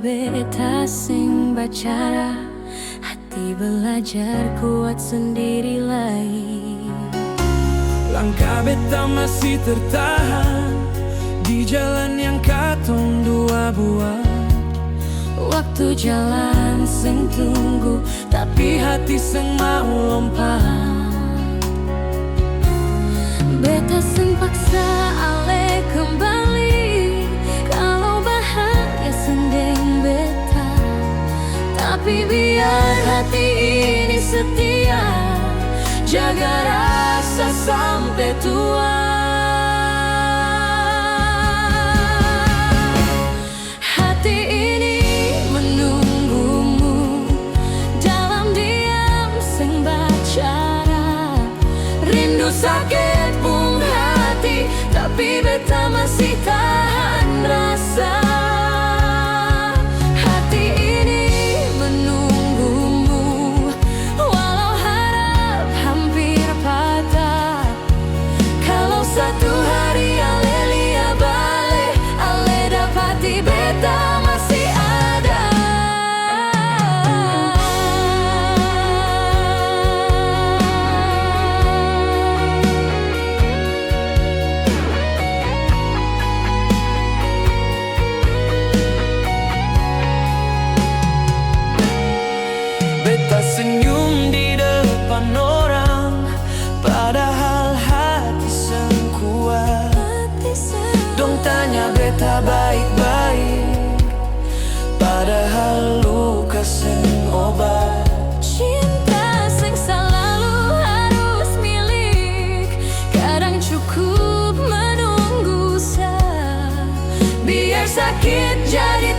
beta sing bacara, hati belajar kuat sendiri lagi. Langkah beta masih tertahan di jalan yang katong dua buat. Waktu jalan sing tunggu, tapi hati sing mau lompat. Beta sing paksa ale kembali, kalau bahagia sendeng beta. Tapi biar hati ini setia, jaga rasa sampai tua. Hati ini menunggumu dalam diam sing bacara. Rindu sakit pun hati, tapi beta masih tahan rasa. Hati ini menunggumu, walau harap hampir patah. Kalau satu hari ale lia balik, ale dapati beta masih ada. Beta senyum di depan orang, padahal hati seng kuat. Dong tanya beta baik-baik, padahal luka seng obat. Cinta sing selalu harus milik, kadang cukup menunggu biar sakit jadi